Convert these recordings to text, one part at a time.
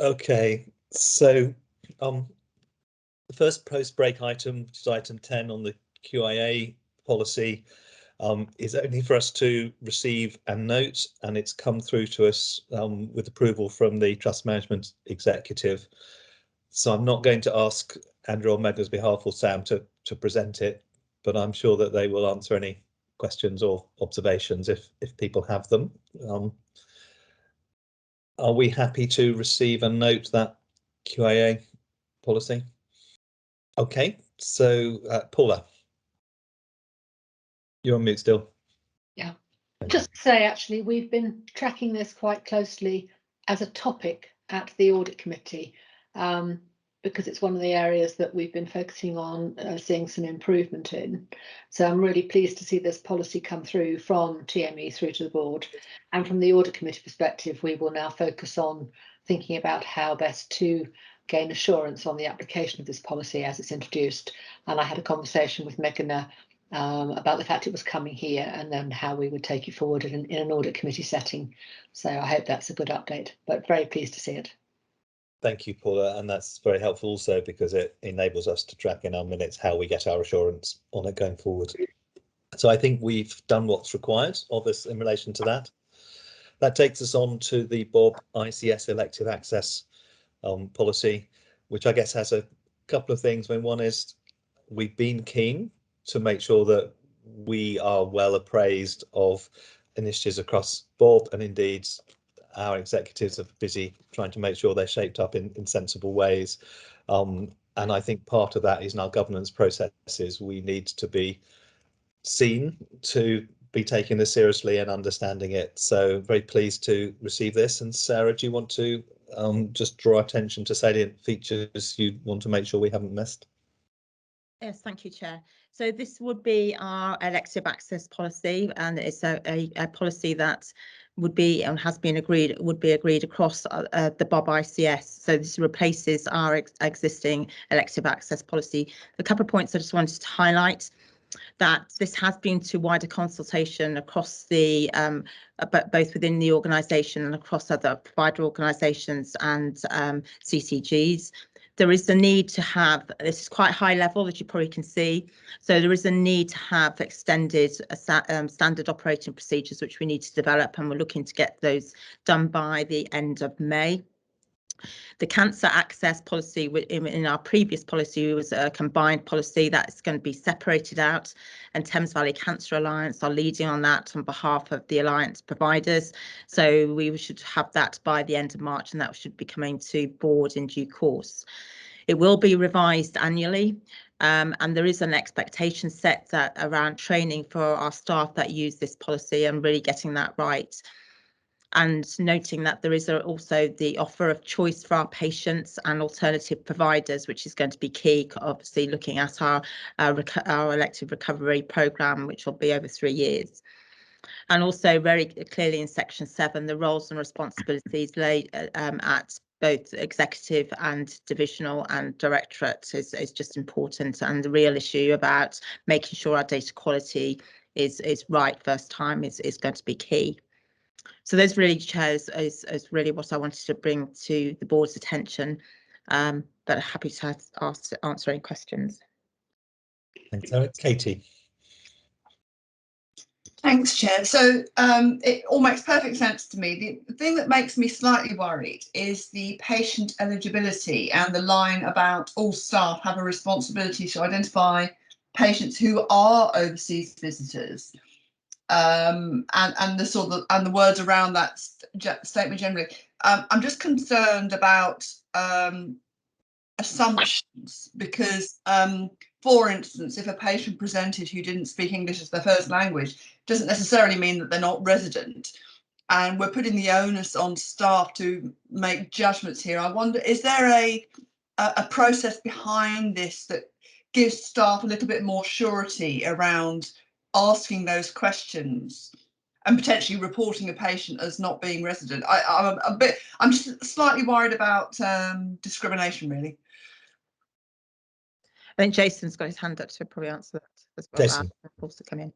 Okay, so the first post-break item, which is item 10 on the QIA policy, is only for us to receive and note, and it's come through to us with approval from the Trust Management Executive. So I'm not going to ask Andrew on Megna's behalf or Sam to present it, but I'm sure that they will answer any questions or observations if people have them. Are we happy to receive and note that QIA policy? Okay, so Paula, you're on mute still. Yeah, just to say, actually, we've been tracking this quite closely as a topic at the audit committee, because it's one of the areas that we've been focusing on seeing some improvement in. So I'm really pleased to see this policy come through from TME through to the board. And from the audit committee perspective, we will now focus on thinking about how best to gain assurance on the application of this policy as it's introduced. And I had a conversation with Megna about the fact it was coming here and then how we would take it forward in an audit committee setting. So I hope that's a good update, but very pleased to see it. Thank you, Paula, and that's very helpful also because it enables us to track in our minutes how we get our assurance on it going forward. So I think we've done what's required of us in relation to that. That takes us on to the Bob ICS elective access policy, which I guess has a couple of things. One is we've been keen to make sure that we are well appraised of initiatives across Bob, and indeed our executives are busy trying to make sure they're shaped up in sensible ways. And I think part of that is in our governance processes. We need to be seen to be taking this seriously and understanding it. So very pleased to receive this. And Sarah, do you want to just draw attention to salient features you want to make sure we haven't missed? Yes, thank you, Chair. So this would be our elective access policy, and it's a policy that would be and has been agreed, would be agreed across the Bob ICS. So this replaces our existing elective access policy. A couple of points I just wanted to highlight: that this has been to wider consultation across the both within the organisation and across other provider organisations and CCGs. There is a need to have, this is quite high level, as you probably can see, so there is a need to have extended standard operating procedures which we need to develop, and we're looking to get those done by the end of May. The cancer access policy in our previous policy was a combined policy that's going to be separated out, and Thames Valley Cancer Alliance are leading on that on behalf of the alliance providers. So we should have that by the end of March, and that should be coming to board in due course. It will be revised annually, and there is an expectation set that around training for our staff that use this policy and really getting that right. And noting that there is also the offer of choice for our patients and alternative providers, which is going to be key, obviously looking at our elective recovery programme, which will be over 3 years. And also very clearly in section 7, the roles and responsibilities laid at both executive and divisional and directorate is just important, and the real issue about making sure our data quality is right first time is going to be key. So those really, Chairs, is really what I wanted to bring to the board's attention, but happy to answer any questions. Thanks, Eric. Katie. Thanks, Chair. So it all makes perfect sense to me. The thing that makes me slightly worried is the patient eligibility and the line about all staff have a responsibility to identify patients who are overseas visitors. And the words around that statement generally. I'm just concerned about assumptions, because for instance, if a patient presented who didn't speak English as their first language, doesn't necessarily mean that they're not resident, and we're putting the onus on staff to make judgments here. I wonder, is there a process behind this that gives staff a little bit more surety around asking those questions and potentially reporting a patient as not being resident? I'm just slightly worried about discrimination, really. I think Jason's got his hand up to probably answer that as well. Jason. Also come in.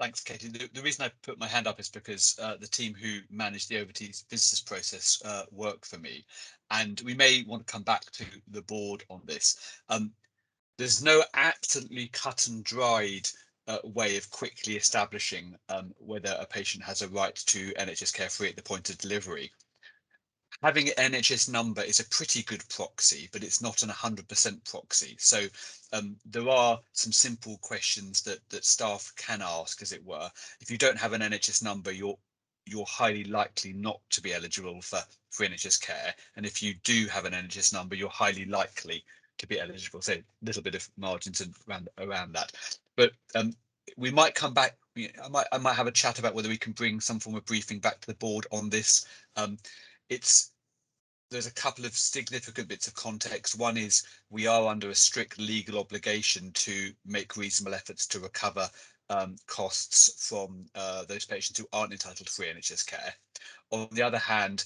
Thanks, Katie. The reason I put my hand up is because the team who manage the overseas visitors process work for me, and we may want to come back to the board on this. There's no absolutely cut and dried way of quickly establishing whether a patient has a right to NHS care free at the point of delivery. Having an NHS number is a pretty good proxy, but it's not an 100% proxy. So there are some simple questions that staff can ask, as it were. If you don't have an NHS number, you're highly likely not to be eligible for NHS care. And if you do have an NHS number, you're highly likely to be eligible. So a little bit of margins around that. But we might come back. I might have a chat about whether we can bring some form of briefing back to the board on this. There's a couple of significant bits of context. One is we are under a strict legal obligation to make reasonable efforts to recover costs from those patients who aren't entitled to free NHS care. On the other hand,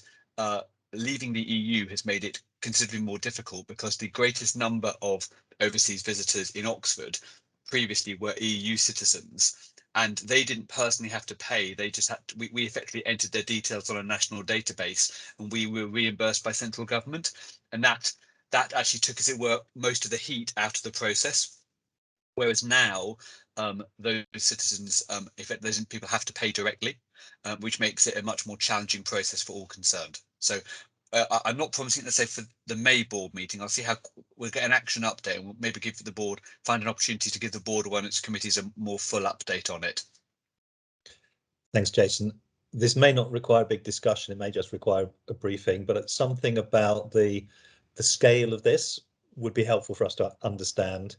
leaving the EU has made it considerably more difficult because the greatest number of overseas visitors in Oxford previously were EU citizens, and they didn't personally have to pay. They just had to, we effectively entered their details on a national database, and we were reimbursed by central government, and that actually took, as it were, most of the heat out of the process. Whereas now, those citizens, those people have to pay directly, which makes it a much more challenging process for all concerned. So I'm not promising, let's say, for the May board meeting. I'll see how we'll get an action update, and we'll maybe give the board, find an opportunity to give the board or one of its committees a more full update on it. Thanks, Jason. This may not require a big discussion. It may just require a briefing, but something about the scale of this would be helpful for us to understand.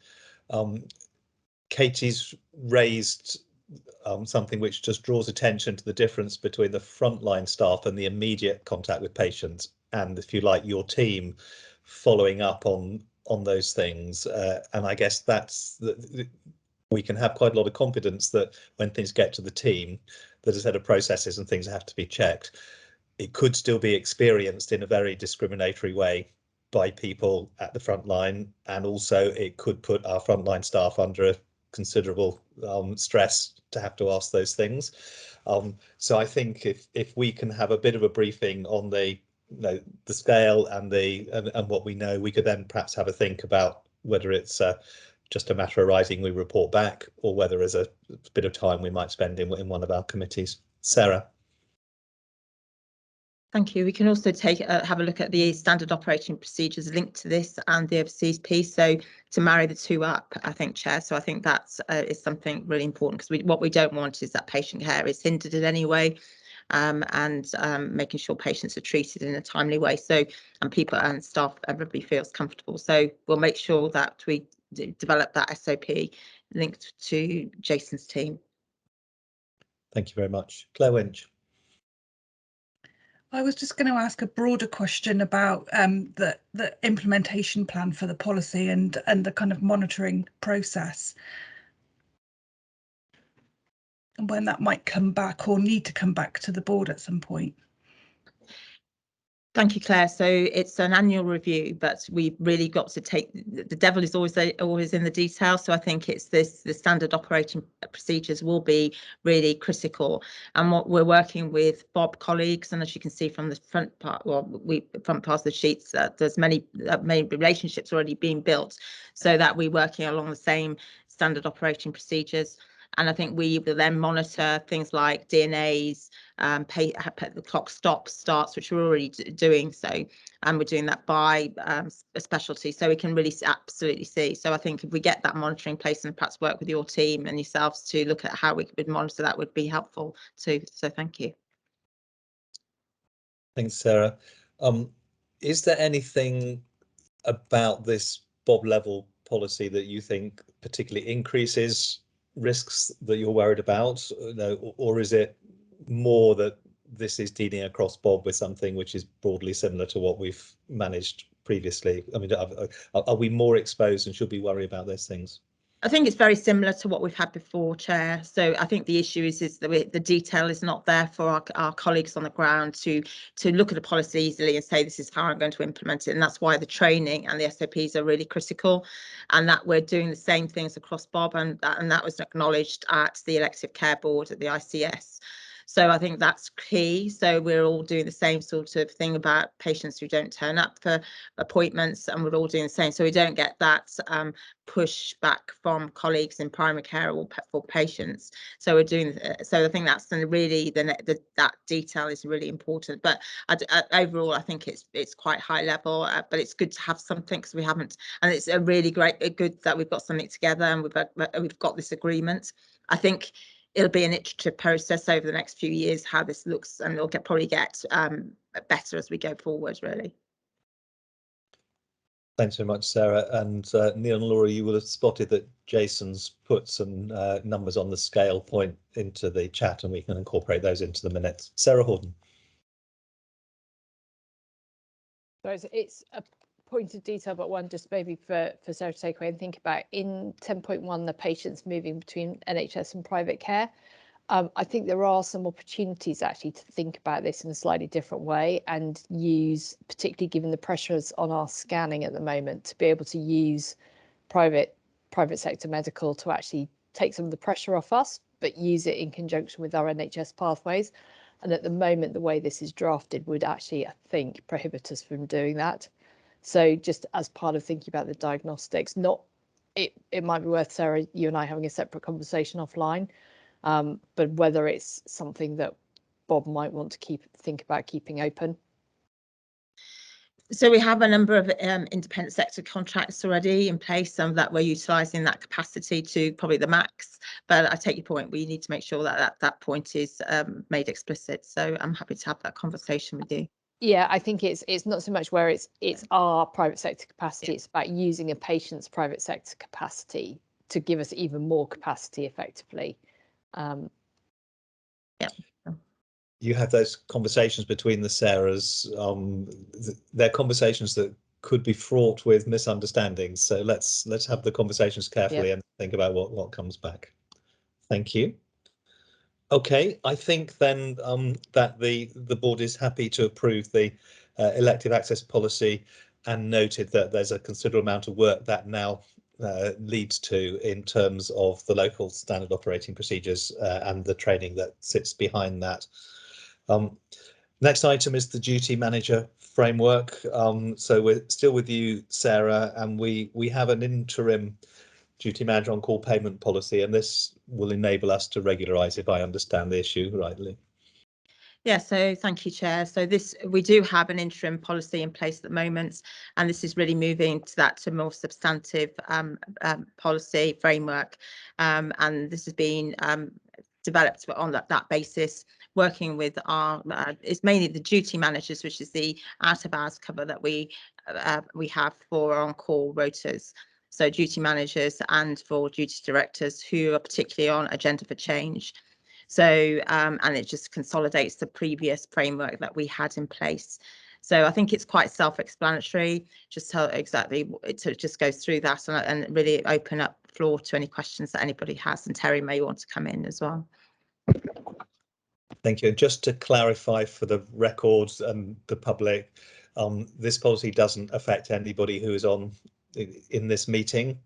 Katie's raised something which just draws attention to the difference between the frontline staff and the immediate contact with patients, and, if you like, your team following up on those things. And I guess that's we can have quite a lot of confidence that when things get to the team, there's a set of processes and things have to be checked. It could still be experienced in a very discriminatory way by people at the front line, and also it could put our frontline staff under a considerable stress to have to ask those things. So I think if we can have a bit of a briefing on the scale and what we know, we could then perhaps have a think about whether it's just a matter of writing we report back, or whether there's a bit of time we might spend in one of our committees. Sarah. Thank you. We can also have a look at the standard operating procedures linked to this and the overseas piece. So to marry the two up, I think, Chair. So I think that is something really important, because what we don't want is that patient care is hindered in any way, and making sure patients are treated in a timely way. So, and people and staff, everybody feels comfortable. So we'll make sure that we develop that SOP linked to Jason's team. Thank you very much. Claire Winch. I was just going to ask a broader question about the implementation plan for the policy and the kind of monitoring process, and when that might come back or need to come back to the board at some point. Thank you, Claire. So it's an annual review, but we've really got to take, the devil is always in the detail. So I think it's the standard operating procedures will be really critical. And what we're working with Bob colleagues, and as you can see from the front part, front part of the sheets, there's many relationships already being built, so that we're working along the same standard operating procedures. And I think we will then monitor things like DNAs, the clock starts, which we're already doing. So, and we're doing that by a specialty, so we can really absolutely see. So I think if we get that monitoring in place, and perhaps work with your team and yourselves to look at how we could monitor, that would be helpful too. So thank you. Thanks, Sarah. Is there anything about this Bob level policy that you think particularly increases risks that you're worried about, or is it more that this is dealing across Bob with something which is broadly similar to what we've managed previously? I mean, are we more exposed, and should we worry about those things? I think it's very similar to what we've had before, Chair. So I think the issue is that the detail is not there for our colleagues on the ground to look at a policy easily and say, this is how I'm going to implement it. And that's why the training and the SOPs are really critical, and that we're doing the same things across Bob, and that was acknowledged at the Elective Care Board at the ICS. So I think that's key. So we're all doing the same sort of thing about patients who don't turn up for appointments, and we're all doing the same. So we don't get that push back from colleagues in primary care or for patients. So we're doing. So I think that's really that detail is really important. But overall, I think it's quite high level. But it's good to have something because we haven't, and it's a really good that we've got something together and we've got this agreement. I think it'll be an iterative process over the next few years how this looks, and it'll probably get better as we go forward, really. Thanks very much, Sarah. And Neil and Laura, you will have spotted that Jason's put some numbers on the scale point into the chat, and we can incorporate those into the minutes. Sarah Horton. So it's a point of detail, but one just maybe for Sarah to take away and think about. In 10.1, the patients moving between NHS and private care. I think there are some opportunities actually to think about this in a slightly different way and use, particularly given the pressures on our scanning at the moment, to be able to use private sector medical to actually take some of the pressure off us, but use it in conjunction with our NHS pathways. And at the moment, the way this is drafted would actually, I think, prohibit us from doing that. So just as part of thinking about the diagnostics, it might be worth, Sarah, you and I having a separate conversation offline. But whether it's something that Bob might want to think about keeping open. So we have a number of independent sector contracts already in place, some that we're utilising that capacity to probably the max. But I take your point. We need to make sure that point is made explicit. So I'm happy to have that conversation with you. Yeah, I think it's not so much where it's our private sector capacity. It's about using a patient's private sector capacity to give us even more capacity effectively. Yeah. You have those conversations between the Sarahs. They're conversations that could be fraught with misunderstandings. So let's have the conversations carefully and think about what comes back. Thank you. Okay, I think then that the board is happy to approve the elective access policy, and noted that there's a considerable amount of work that now leads to in terms of the local standard operating procedures and the training that sits behind that. Next item is the duty manager framework. So we're still with you, Sarah, and we have an interim duty manager on call payment policy, and this will enable us to regularise, if I understand the issue rightly. Yeah, so thank you, Chair. So we do have an interim policy in place at the moment, and this is really moving to more substantive policy framework, and this has been developed on that basis, working with it's mainly the duty managers, which is the out of hours cover that we have for on-call rotas. So duty managers and for duty directors who are particularly on agenda for change. So and it just consolidates the previous framework that we had in place. So I think it's quite self-explanatory, just how exactly it just goes through that and really open up the floor to any questions that anybody has, and Terry may want to come in as well. Thank you. And just to clarify for the records and the public, this policy doesn't affect anybody who is in this meeting.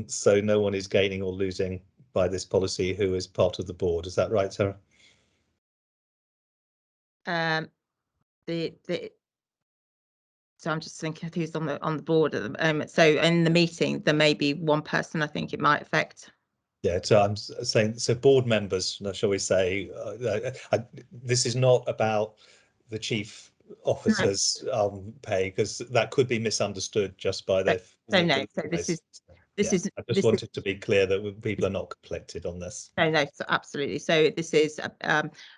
So no one is gaining or losing by this policy who is part of the board. Is that right, Sarah? So I'm just thinking of who's on the board at the moment. So in the meeting, there may be one person I think it might affect. Yeah, so I'm saying, so board members, shall we say, this is not about the chief officer's pay, because that could be misunderstood just by the. No. So this is. I just wanted to be clear that people are not conflicted on this. No, so absolutely. So this is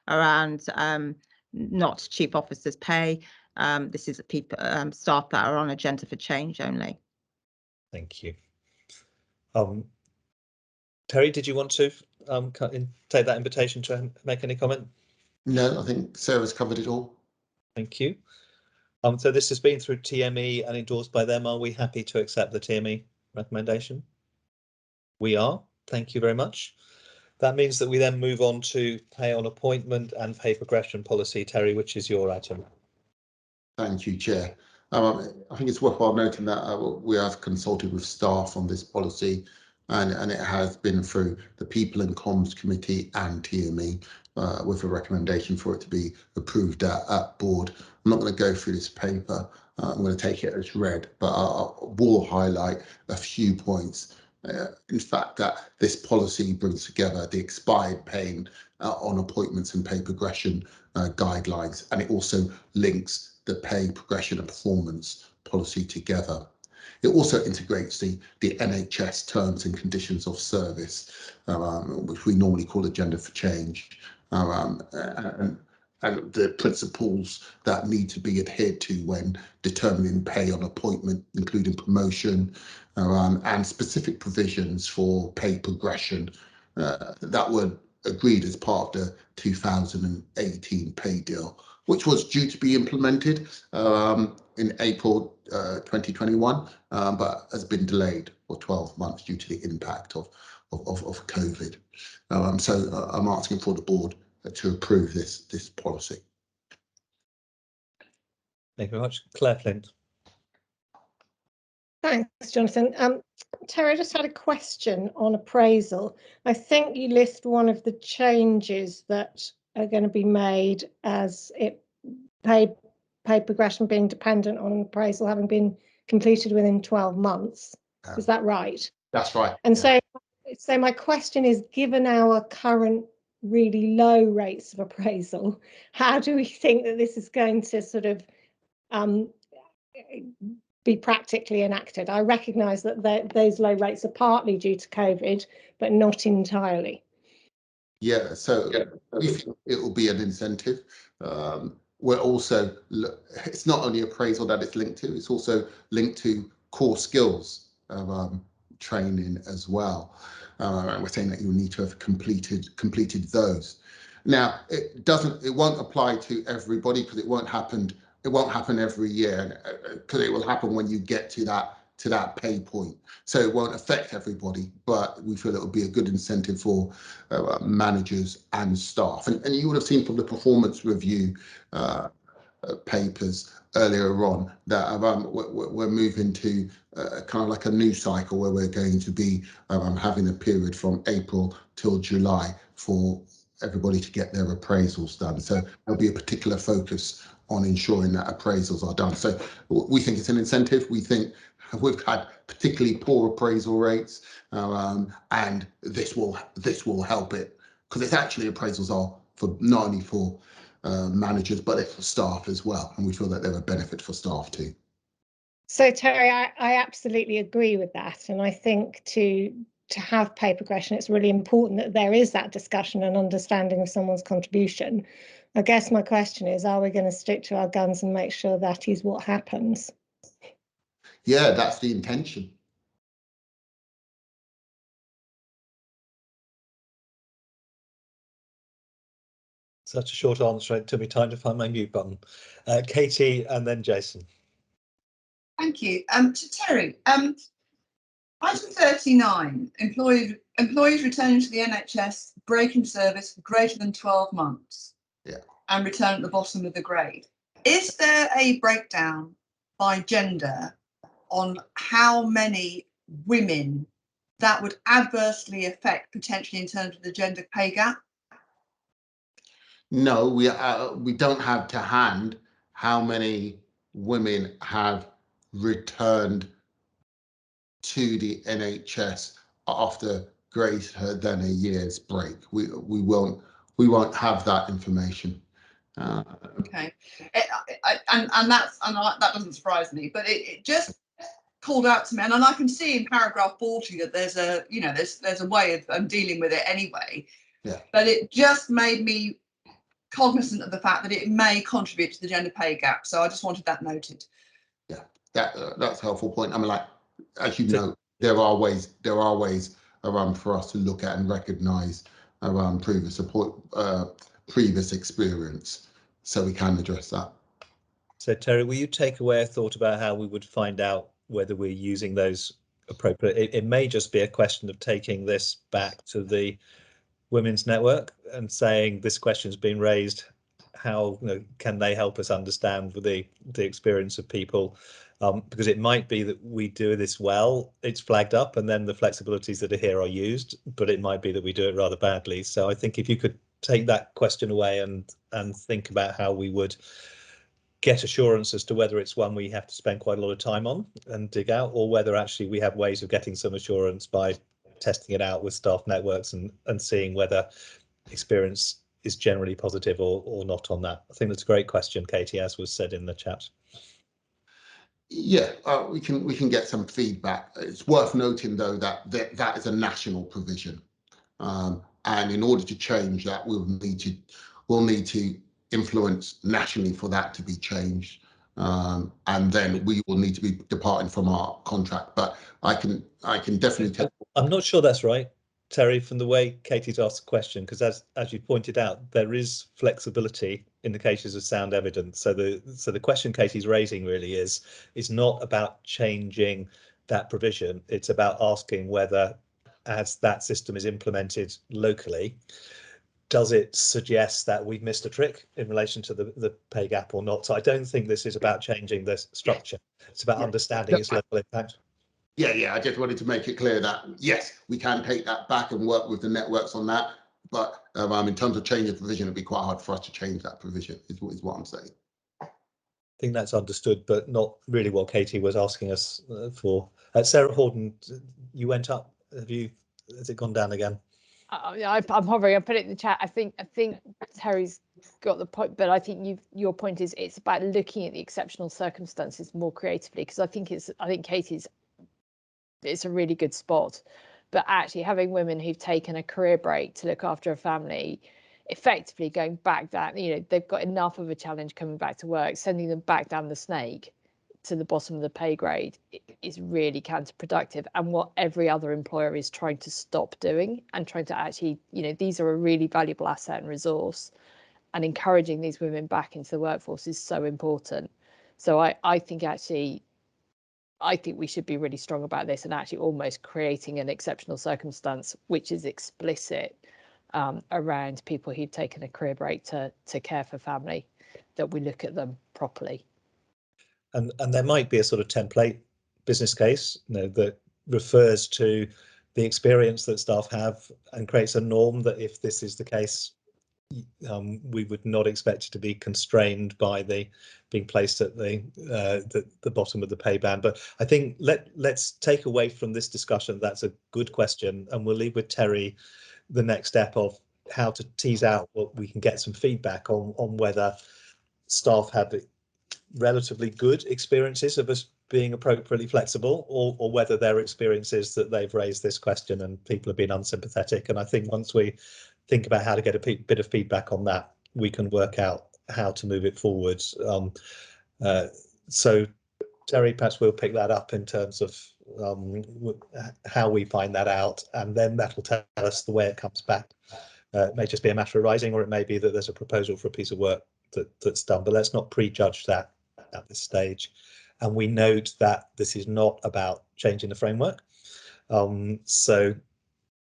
around not chief officer's pay. This is people, staff that are on agenda for change only. Thank you. Terry, did you want to take that invitation to make any comment? No, I think Sarah's covered it all. Thank you. So this has been through TME and endorsed by them. Are we happy to accept the TME recommendation? We are. Thank you very much. That means that we then move on to pay on appointment and pay progression policy. Terry, which is your item? Thank you, Chair. I think it's worthwhile noting that we have consulted with staff on this policy, and it has been through the People and Comms Committee and TME with a recommendation for it to be approved at board. I'm not going to go through this paper. I'm going to take it as read, but I will highlight a few points. In fact, that this policy brings together the expired paying on appointments and pay progression guidelines, and it also links the pay progression and performance policy together. It also integrates the NHS terms and conditions of service, which we normally call Agenda for Change, and the principles that need to be adhered to when determining pay on appointment, including promotion, and specific provisions for pay progression that were agreed as part of the 2018 pay deal, which was due to be implemented in April 2021, but has been delayed for 12 months due to the impact of COVID. So I'm asking for the board to approve this policy. Thank you very much. Claire Flint. Thanks, Jonathan. Terry, I just had a question on appraisal. I think you list one of the changes that are going to be made as pay progression being dependent on appraisal having been completed within 12 months. Is that right? That's right. And so my question is, given our current really low rates of appraisal, how do we think that this is going to sort of be practically enacted? I recognise that those low rates are partly due to COVID, but not entirely. Yeah, so we think it will be an incentive. We're also, it's not only appraisal that it's linked to, it's also linked to core skills training as well. And we're saying that you need to have completed those. Now, it won't apply to everybody because it won't happen every year, because it will happen when you get to that pay point. So it won't affect everybody, but we feel it will be a good incentive for managers and staff. And you would have seen from the performance review papers earlier on that we're moving to kind of like a new cycle where we're going to be having a period from April till July for everybody to get their appraisals done. So there'll be a particular focus on ensuring that appraisals are done. So we think it's an incentive. We think we've had particularly poor appraisal rates, and this will help it, because it's actually appraisals are for not only for managers, but it's for staff as well, and we feel that they're a benefit for staff too. So Terry, I absolutely agree with that, and I think to have pay progression, it's really important that there is that discussion and understanding of someone's contribution. I guess my question is, are we going to stick to our guns and make sure that is what happens? Yeah, that's the intention. Such a short answer, it took me time to find my mute button. Katie and then Jason. Thank you. To Terry, item 39, employees returning to the NHS breaking service for greater than 12 months and return at the bottom of the grade. Is there a breakdown by gender on how many women that would adversely affect potentially in terms of the gender pay gap? No, we don't have to hand how many women have returned to the NHS after greater than a year's break. We won't have that information. Okay, and that doesn't surprise me, but it just called out to me, and I can see in paragraph 40 that there's a way of dealing with it anyway. Yeah. But it just made me cognizant of the fact that it may contribute to the gender pay gap. So I just wanted that noted. Yeah, that's a helpful point. I mean, like, as you know, there are ways around for us to look at and recognise around previous experience, so we can address that. So Terry, will you take away a thought about how we would find out whether we're using those appropriate. It may just be a question of taking this back to the Women's Network and saying this question's been raised. How can they help us understand the experience of people? Because it might be that we do this well, it's flagged up, and then the flexibilities that are here are used, but it might be that we do it rather badly. So I think if you could take that question away and think about how we would get assurance as to whether it's one we have to spend quite a lot of time on and dig out, or whether actually we have ways of getting some assurance by testing it out with staff networks and seeing whether experience is generally positive or not on that. I think that's a great question, Katie, as was said in the chat. Yeah, we can get some feedback. It's worth noting though that is a national provision, and in order to change that, we'll need to influence nationally for that to be changed, and then we will need to be departing from our contract. But I can definitely tell. I'm not sure that's right, Terry, from the way Katie's asked the question, because as you pointed out, there is flexibility in the cases of sound evidence. So the question Katie's raising really is not about changing that provision. It's about asking whether, as that system is implemented locally, does it suggest that we've missed a trick in relation to the pay gap or not? So I don't think this is about changing the structure. It's about understanding its local impact. Yeah, I just wanted to make it clear that, yes, we can take that back and work with the networks on that. But in terms of changing the provision, it'd be quite hard for us to change that provision, is what I'm saying. I think that's understood, but not really what Katie was asking us for. Sarah Horden, you went up. Has it gone down again? I'm hovering. I put it in the chat. I think Terry's got the point, but I think your point is it's about looking at the exceptional circumstances more creatively, because I think Katie's, it's a really good spot, but actually having women who've taken a career break to look after a family, effectively going back that, they've got enough of a challenge coming back to work, sending them back down the snake to the bottom of the pay grade is really counterproductive, and what every other employer is trying to stop doing, and trying to actually, these are a really valuable asset and resource, and encouraging these women back into the workforce is so important. So I think we should be really strong about this, and actually almost creating an exceptional circumstance which is explicit around people who've taken a career break to care for family, that we look at them properly. And there might be a sort of template business case, that refers to the experience that staff have and creates a norm that if this is the case, we would not expect it to be constrained by being placed at the bottom of the pay band. But I think let's take away from this discussion that's a good question, and we'll leave with Terry the next step of how to tease out what we can get some feedback on whether staff have relatively good experiences of us being appropriately flexible, or whether their experiences that they've raised this question and people have been unsympathetic. And I think once we think about how to get a bit of feedback on that, we can work out how to move it forward. So Terry, perhaps we'll pick that up in terms of how we find that out, and then that will tell us the way it comes back. It may just be a matter of rising, or it may be that there's a proposal for a piece of work that's done, but let's not prejudge that at this stage. And we note that this is not about changing the framework. So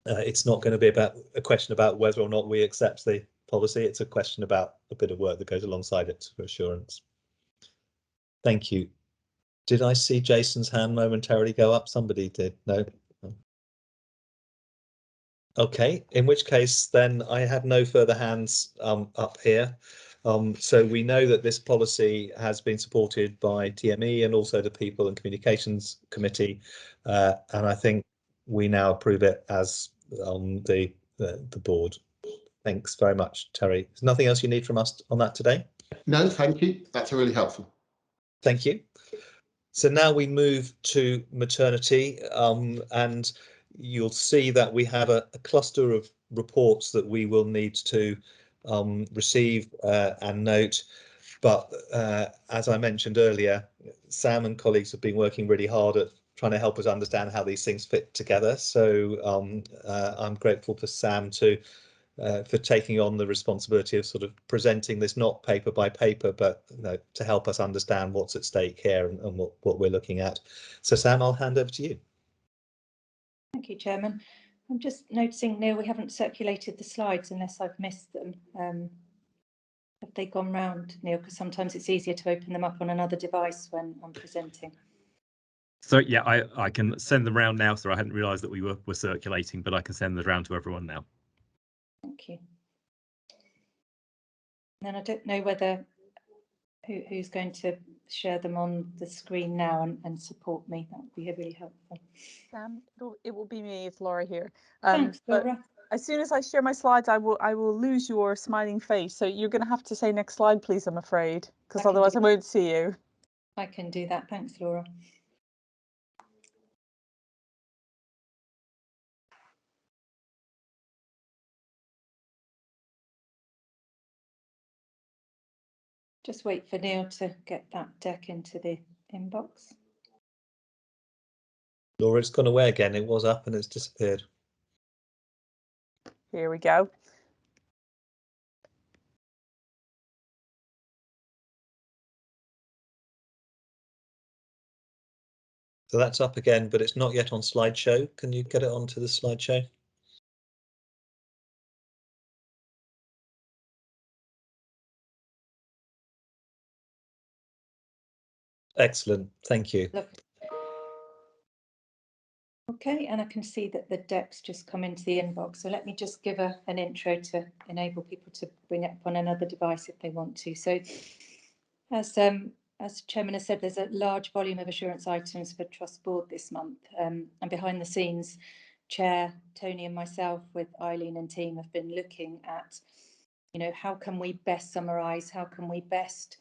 it's not going to be about a question about whether or not we accept the policy. It's a question about a bit of work that goes alongside it for assurance. Thank you. Did I see Jason's hand momentarily go up? Somebody did. No. Okay, in which case then I have no further hands up here. So we know that this policy has been supported by TME and also the People and Communications Committee, and I think we now approve it as the board. Thanks very much, Terry. There's nothing else you need from us on that today? No, thank you. That's really helpful. Thank you. So now we move to maternity, and you'll see that we have a cluster of reports that we will need to receive and note. But as I mentioned earlier, Sam and colleagues have been working really hard at trying to help us understand how these things fit together. So I'm grateful for Sam for taking on the responsibility of sort of presenting this not paper by paper, but to help us understand what's at stake here and what we're looking at. So Sam, I'll hand over to you. Thank you, Chairman. I'm just noticing, Neil, we haven't circulated the slides unless I've missed them. Have they gone round, Neil? Because sometimes it's easier to open them up on another device when I'm presenting. So yeah, I can send them round now. So I hadn't realised that we were circulating, but I can send them round to everyone now. Thank you. And then I don't know whether who's going to share them on the screen now and support me. That would be really helpful. It will be me. It's Laura here. Thanks, Laura. As soon as I share my slides, I will lose your smiling face. So you're going to have to say next slide, please. I'm afraid, because otherwise I won't see you. I can do that. Thanks, Laura. Just wait for Neil to get that deck into the inbox. Laura, it's gone away again. It was up and it's disappeared. Here we go. So that's up again, but it's not yet on slideshow. Can you get it onto the slideshow? Excellent, thank you. Lovely. Okay, and I can see that the deck's just come into the inbox. So let me just give an intro to enable people to bring it up on another device if they want to. So as Chairman has said, there's a large volume of assurance items for Trust Board this month. And behind the scenes, Chair, Tony and myself with Eileen and team have been looking at, how can we best summarise, how can we best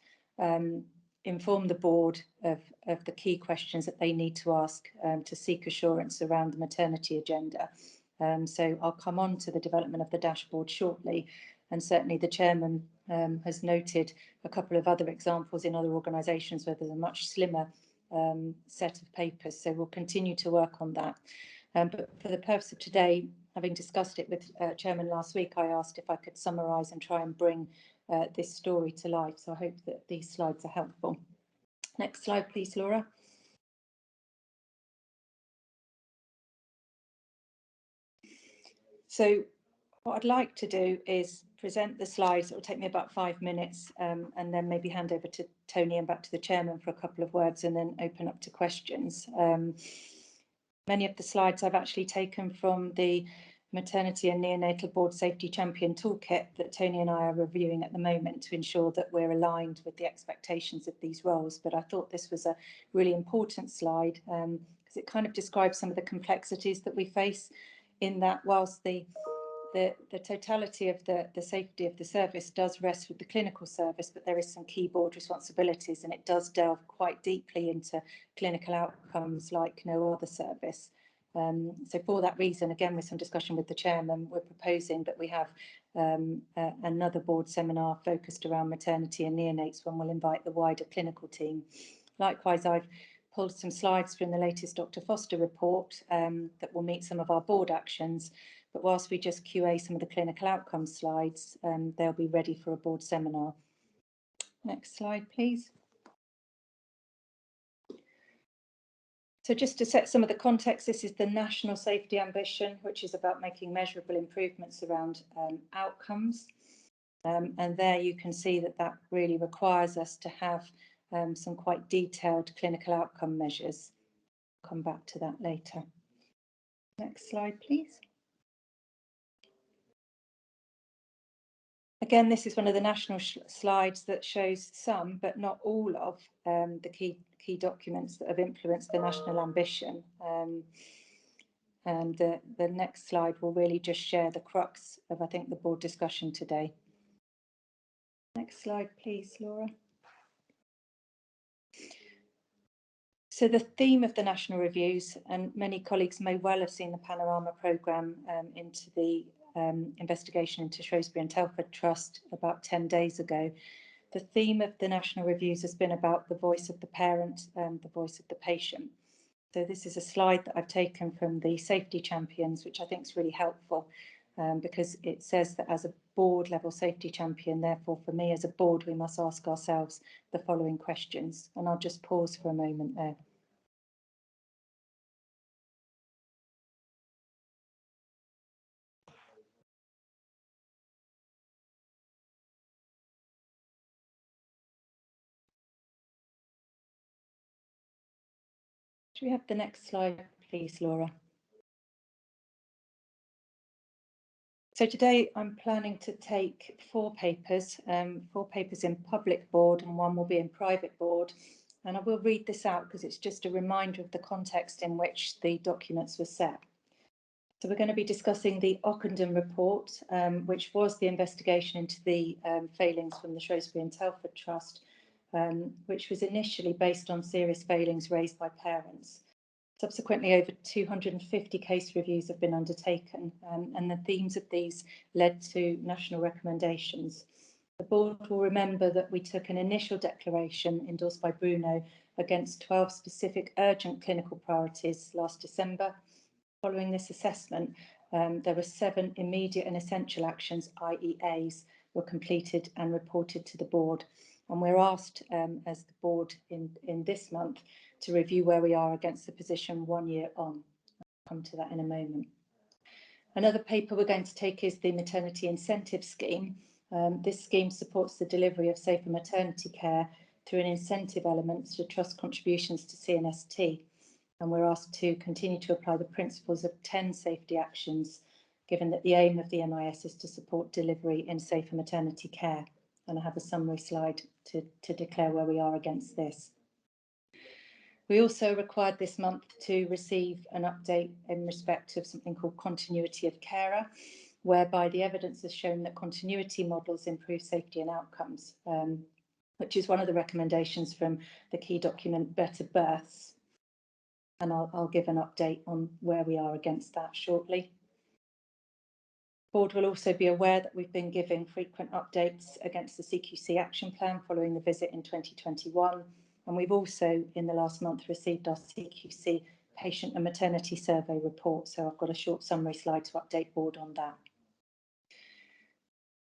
inform the board of the key questions that they need to ask to seek assurance around the maternity agenda. So I'll come on to the development of the dashboard shortly, and certainly the chairman has noted a couple of other examples in other organisations where there's a much slimmer set of papers, so we'll continue to work on that. But for the purpose of today, having discussed it with Chairman last week, I asked if I could summarise and try and bring this story to life. So I hope that these slides are helpful. Next slide, please, Laura. So what I'd like to do is present the slides. It will take me about 5 minutes and then maybe hand over to Tony and back to the chairman for a couple of words and then open up to questions. Many of the slides I've actually taken from the Maternity and Neonatal Board Safety Champion Toolkit that Tony and I are reviewing at the moment to ensure that we're aligned with the expectations of these roles. But I thought this was a really important slide because it kind of describes some of the complexities that we face in that whilst the totality of the safety of the service does rest with the clinical service, but there is some key board responsibilities and it does delve quite deeply into clinical outcomes like no other service. So for that reason, again, with some discussion with the chairman, we're proposing that we have another board seminar focused around maternity and neonates when we'll invite the wider clinical team. Likewise, I've pulled some slides from the latest Dr. Foster report that will meet some of our board actions. But whilst we just QA some of the clinical outcome slides, they'll be ready for a board seminar. Next slide, please. So just to set some of the context, this is the national safety ambition, which is about making measurable improvements around outcomes. And there you can see that that really requires us to have some quite detailed clinical outcome measures. I'll come back to that later. Next slide, please. Again, this is one of the national slides that shows some, but not all of the key documents that have influenced the national ambition. And the next slide will really just share the crux of, I think, the board discussion today. Next slide, please, Laura. So the theme of the national reviews, and many colleagues may well have seen the Panorama programme into the investigation into Shrewsbury and Telford Trust about 10 days ago. The theme of the national reviews has been about the voice of the parent and the voice of the patient. So this is a slide that I've taken from the safety champions, which I think is really helpful because it says that as a board level safety champion, therefore for me as a board, we must ask ourselves the following questions. And I'll just pause for a moment there. Should we have the next slide, please, Laura? So today I'm planning to take four papers in public board and one will be in private board. And I will read this out because it's just a reminder of the context in which the documents were set. So we're going to be discussing the Ocondom Report, which was the investigation into the failings from the Shrewsbury and Telford Trust, which was initially based on serious failings raised by parents. Subsequently, over 250 case reviews have been undertaken, and the themes of these led to national recommendations. The board will remember that we took an initial declaration endorsed by Bruno against 12 specific urgent clinical priorities last December. Following this assessment, there were 7 immediate and essential actions, IEAs, were completed and reported to the board. And we're asked as the board in this month to review where we are against the position 1 year on. I'll come to that in a moment. Another paper we're going to take is the Maternity Incentive Scheme. This scheme supports the delivery of safer maternity care through an incentive element to trust contributions to CNST. And we're asked to continue to apply the principles of 10 safety actions, given that the aim of the MIS is to support delivery in safer maternity care. And I have a summary slide to declare where we are against this. We also required this month to receive an update in respect of something called continuity of carer, whereby the evidence has shown that continuity models improve safety and outcomes, which is one of the recommendations from the key document Better Births. And I'll give an update on where we are against that shortly. The board will also be aware that we've been giving frequent updates against the Cqc Action Plan following the visit in 2021. And we've also, in the last month, received our Cqc Patient and Maternity Survey report. So I've got a short summary slide to update board on that.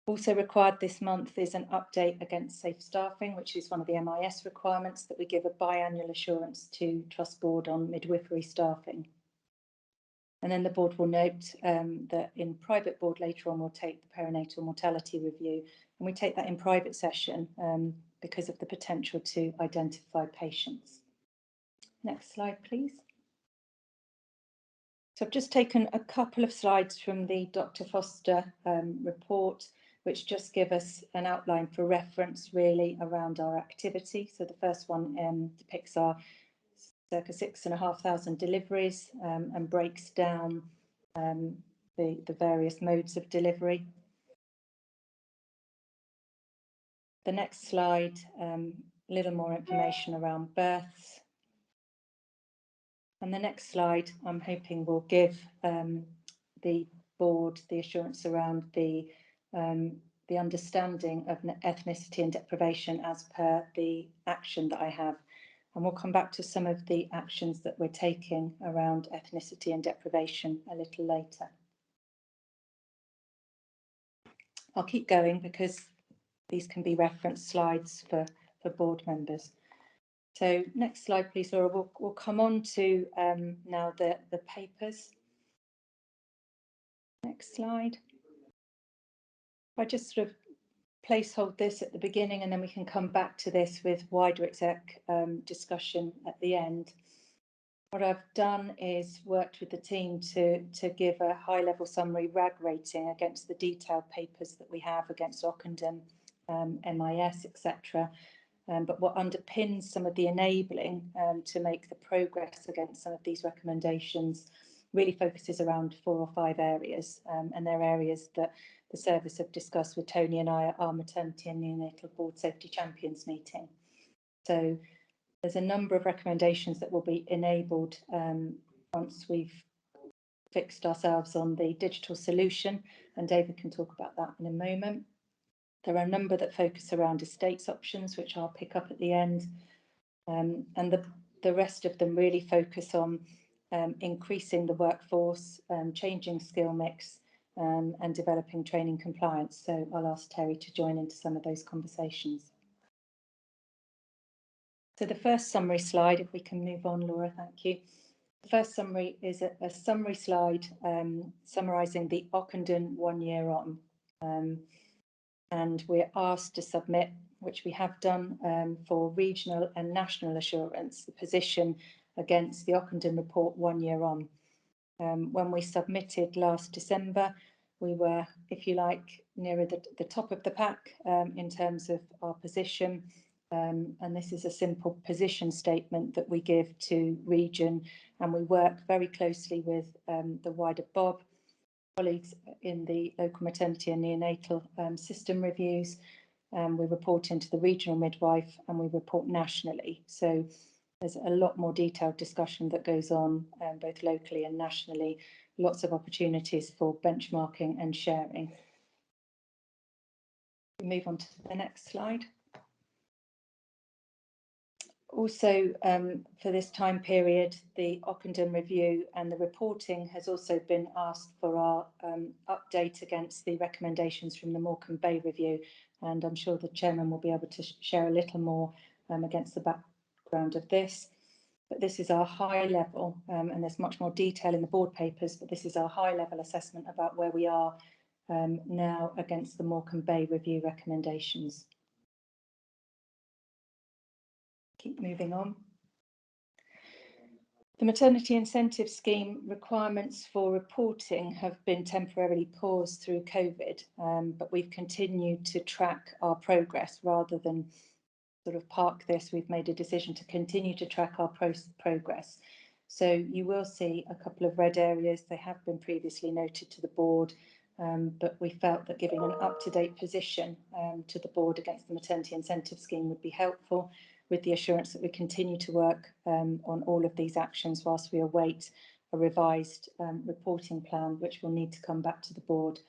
Also required this month is an update against safe staffing, which is one of the MIS requirements that we give a biannual assurance to Trust Board on midwifery staffing. And then the board will note that in private board later on we'll take the perinatal mortality review, and we take that in private session because of the potential to identify patients. Next slide, please. So I've just taken a couple of slides from the Dr. Foster report, which just give us an outline for reference really around our activity. So the first one depicts our circa 6,500 deliveries and breaks down the various modes of delivery. The next slide, a little more information around births. And the next slide, I'm hoping will give the board the assurance around the understanding of ethnicity and deprivation as per the action that I have. And we'll come back to some of the actions that we're taking around ethnicity and deprivation a little later. I'll keep going because these can be reference slides for board members. So next slide, please, Laura. We'll come on to now the papers. Next slide. I just sort of placehold this at the beginning and then we can come back to this with wider exec discussion at the end. What I've done is worked with the team to give a high-level summary RAG rating against the detailed papers that we have against Ocondom, MIS, etc. But what underpins some of the enabling to make the progress against some of these recommendations really focuses around 4 or 5 areas, and they're areas that the service have discussed with Tony and I at our Maternity and Neonatal Board Safety Champions meeting. So there's a number of recommendations that will be enabled once we've fixed ourselves on the digital solution, and David can talk about that in a moment. There are a number that focus around estates options, which I'll pick up at the end, and the rest of them really focus on increasing the workforce, changing skill mix, and developing training compliance. So I'll ask Terry to join into some of those conversations. So the first summary slide, if we can move on, Laura, thank you. The first summary is a summary slide summarising the Ocondom 1 year on. And we're asked to submit, which we have done for regional and national assurance, the position against the Ocondom Report 1 year on. When we submitted last December, we were, if you like, nearer the top of the pack in terms of our position. And this is a simple position statement that we give to Region, and we work very closely with the wider BOB, colleagues in the local maternity and neonatal system reviews. We report into the regional midwife, and we report nationally. So there's a lot more detailed discussion that goes on both locally and nationally, lots of opportunities for benchmarking and sharing. We move on to the next slide. Also, for this time period, the Ocondom review and the reporting has also been asked for our update against the recommendations from the Morecambe Bay review, and I'm sure the chairman will be able to share a little more against the background of this. But this is our high level, and there's much more detail in the board papers, but this is our high level assessment about where we are now against the Morecambe Bay review recommendations. Keep moving on. The maternity incentive scheme requirements for reporting have been temporarily paused through COVID, but we've continued to track our progress rather than sort of park this. We've made a decision to continue to track our progress. So you will see a couple of red areas. They have been previously noted to the board, but we felt that giving an up-to-date position to the board against the maternity incentive scheme would be helpful, with the assurance that we continue to work on all of these actions whilst we await a revised reporting plan, which will need to come back to the board.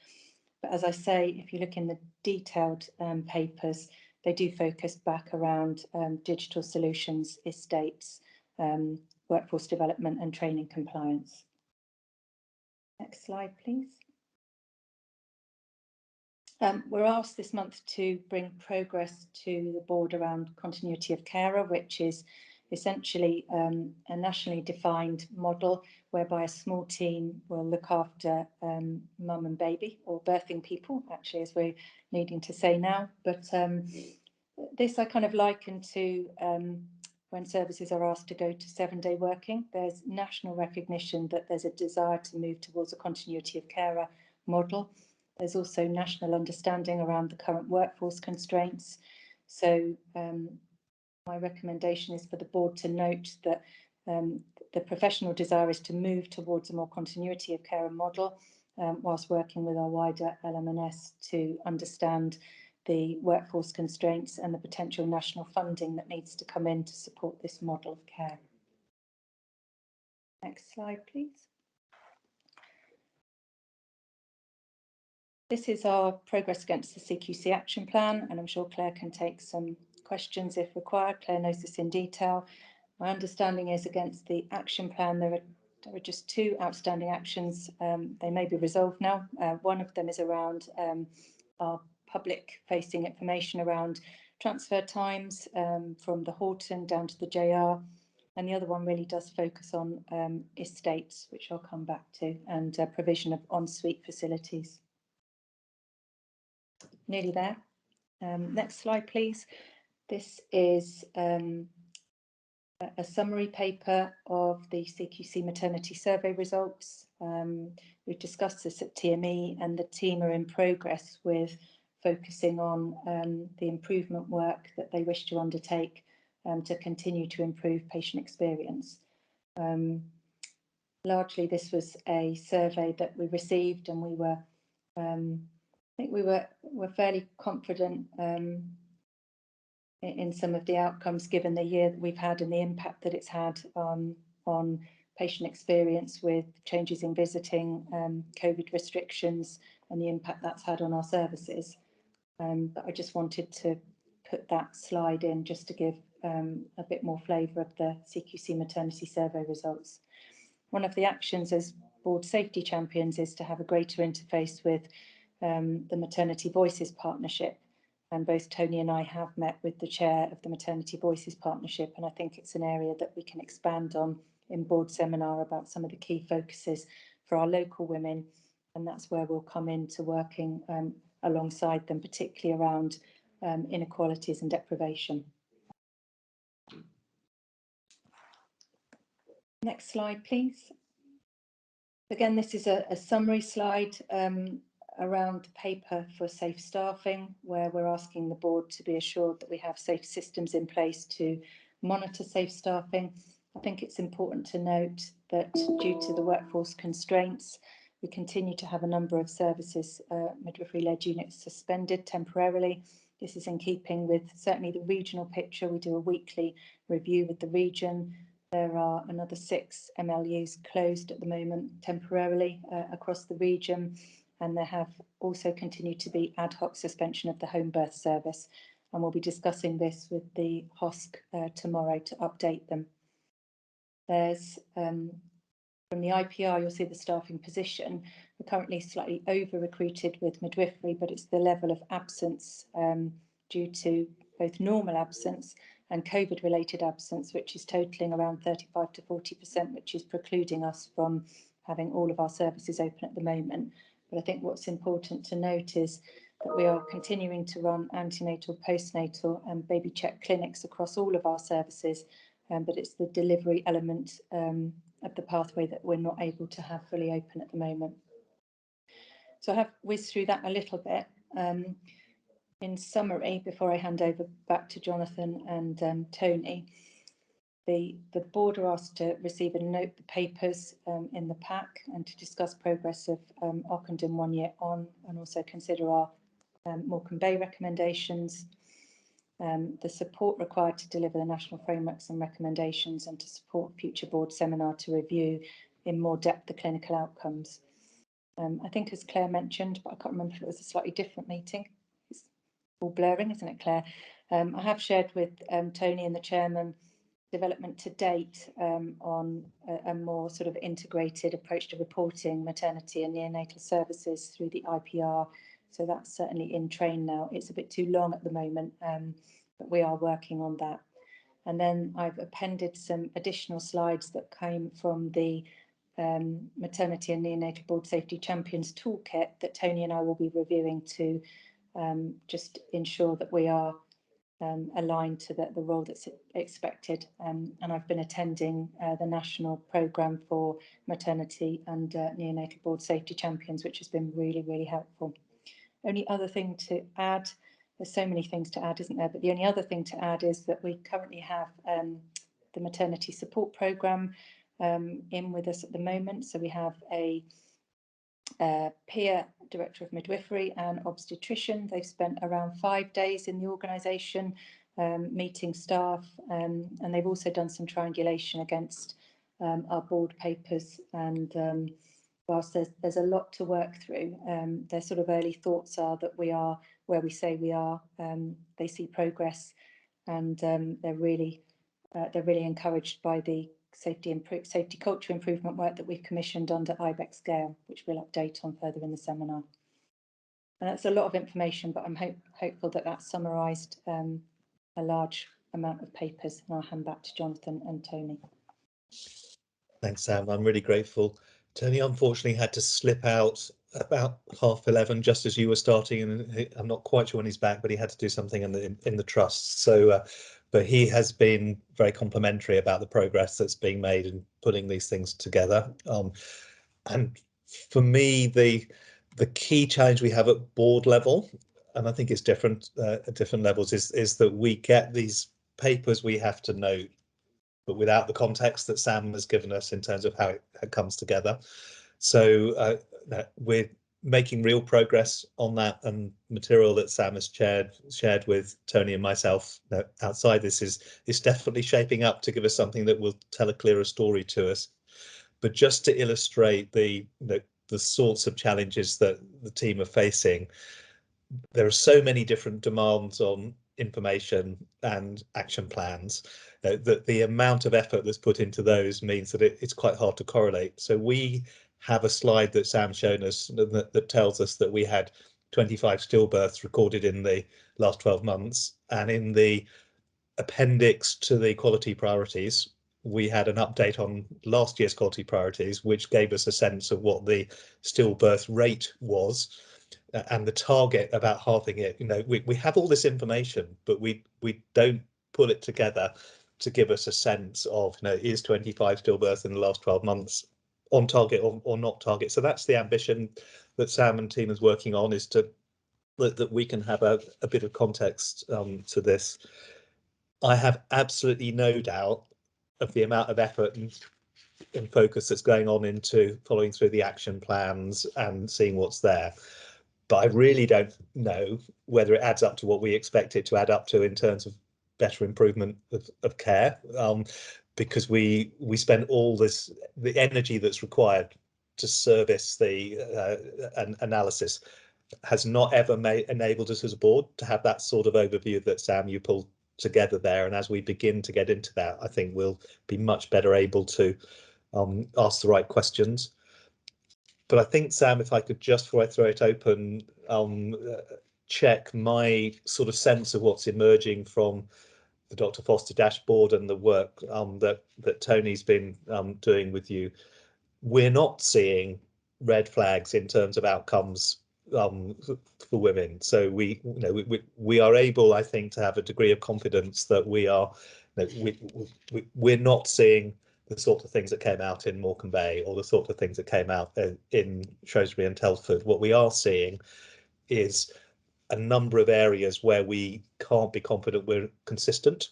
But as I say, if you look in the detailed papers, they do focus back around digital solutions, estates, workforce development and training compliance. Next slide, please. We're asked this month to bring progress to the board around continuity of carer, which is essentially a nationally defined model whereby a small team will look after mum and baby, or birthing people, actually, as we're needing to say now. But this I kind of liken to when services are asked to go to 7-day working. There's national recognition that there's a desire to move towards a continuity of carer model. There's also national understanding around the current workforce constraints. So my recommendation is for the board to note that the professional desire is to move towards a more continuity of care model, whilst working with our wider LM&S to understand the workforce constraints and the potential national funding that needs to come in to support this model of care. Next slide, please. This is our progress against the Cqc Action Plan, and I'm sure Claire can take some questions if required. Claire knows this in detail. My understanding is against the Action Plan, there are just 2 outstanding actions. They may be resolved now. One of them is around our public-facing information around transfer times from the Horton down to the JR. And the other one really does focus on estates, which I'll come back to, and provision of ensuite facilities. Nearly there. Next slide, please. This is a summary paper of the Cqc maternity survey results. We've discussed this at TME, and the team are in progress with focusing on the improvement work that they wish to undertake to continue to improve patient experience. Largely, this was a survey that we received, and we were I think we were fairly confident in some of the outcomes given the year that we've had and the impact that it's had on patient experience with changes in visiting, COVID restrictions, and the impact that's had on our services. But I just wanted to put that slide in just to give a bit more flavour of the Cqc maternity survey results. One of the actions as board safety champions is to have a greater interface with the Maternity Voices Partnership, and both Tony and I have met with the chair of the Maternity Voices Partnership, and I think it's an area that we can expand on in board seminar about some of the key focuses for our local women, and that's where we'll come into working alongside them, particularly around inequalities and deprivation. Next slide, please. Again, this is a summary slide around the paper for safe staffing, where we're asking the board to be assured that we have safe systems in place to monitor safe staffing. I think it's important to note that due to the workforce constraints, we continue to have a number of services, midwifery-led units suspended temporarily. This is in keeping with certainly the regional picture. We do a weekly review with the region. There are another 6 MLUs closed at the moment temporarily across the region, and there have also continued to be ad hoc suspension of the home birth service, and we'll be discussing this with the HOSC tomorrow to update them. There's from the IPR, you'll see the staffing position. We're currently slightly over-recruited with midwifery, but it's the level of absence due to both normal absence and COVID-related absence, which is totalling around 35 to 40%, which is precluding us from having all of our services open at the moment. But I think what's important to note is that we are continuing to run antenatal, postnatal and baby check clinics across all of our services, but it's the delivery element of the pathway that we're not able to have fully open at the moment. So I have whizzed through that a little bit. In summary, before I hand over back to Jonathan and Tony, the board are asked to receive and note the papers in the pack and to discuss progress of Ocondom 1 year on, and also consider our Morecambe Bay recommendations, the support required to deliver the national frameworks and recommendations, and to support future board seminar to review in more depth the clinical outcomes. I think, as Claire mentioned, but I can't remember if it was a slightly different meeting. It's all blurring, isn't it, Claire? I have shared with Tony and the chairman development to date on a more sort of integrated approach to reporting maternity and neonatal services through the IPR. So that's certainly in train now. It's a bit too long at the moment, but we are working on that. And then I've appended some additional slides that came from the Maternity and Neonatal Board Safety Champions Toolkit that Tony and I will be reviewing to just ensure that we are aligned to the role that's expected. And I've been attending the national programme for maternity and neonatal board safety champions, which has been really, really helpful. Only other thing to add, there's so many things to add, isn't there? But the only other thing to add is that we currently have the maternity support programme in with us at the moment. So we have a peer director of midwifery and obstetrician. They've spent around 5 days in the organisation meeting staff, and they've also done some triangulation against our board papers. And whilst there's a lot to work through, their sort of early thoughts are that we are where we say we are. They see progress, and they're really encouraged by the safety culture improvement work that we've commissioned under IBEX Gale, which we'll update on further in the seminar. And that's a lot of information, but I'm hopeful that that's summarised a large amount of papers. And I'll hand back to Jonathan and Tony. Thanks, Sam. I'm really grateful. Tony unfortunately had to slip out about 11:30 just as you were starting, and I'm not quite sure when he's back, but he had to do something in the trust. So but he has been very complimentary about the progress that's being made in putting these things together. And for me, the key challenge we have at board level, and I think it's different at different levels, is that we get these papers we have to note, but without the context that Sam has given us in terms of how it comes together. So we're making real progress on that, and material that Sam has shared with Tony and myself outside this is definitely shaping up to give us something that will tell a clearer story to us. But just to illustrate the sorts of challenges that the team are facing, there are so many different demands on information and action plans that the amount of effort that's put into those means that it's quite hard to correlate. So we have a slide that Sam's shown us that tells us that we had 25 stillbirths recorded in the last 12 months, and in the appendix to the quality priorities we had an update on last year's quality priorities, which gave us a sense of what the stillbirth rate was and the target about halving it. We have all this information, but we don't pull it together to give us a sense of, is 25 stillbirths in the last 12 months on target or not target. So that's the ambition that Sam and team is working on, is to that we can have a bit of context to this. I have absolutely no doubt of the amount of effort and focus that's going on into following through the action plans and seeing what's there. But I really don't know whether it adds up to what we expect it to add up to in terms of better improvement of care, because we spend all the energy that's required to service the analysis has not ever enabled us as a board to have that sort of overview that, Sam, you pulled together there. And as we begin to get into that, I think we'll be much better able to ask the right questions. But I think, Sam, if I could just, before I throw it open, check my sort of sense of what's emerging from the Dr. Foster dashboard and the work that Tony's been doing with you. We're not seeing red flags in terms of outcomes for women. So we are able, I think, to have a degree of confidence that we're not seeing the sort of things that came out in Morecambe Bay or the sort of things that came out in Shrewsbury and Telford. What we are seeing is a number of areas where we can't be confident we're consistent.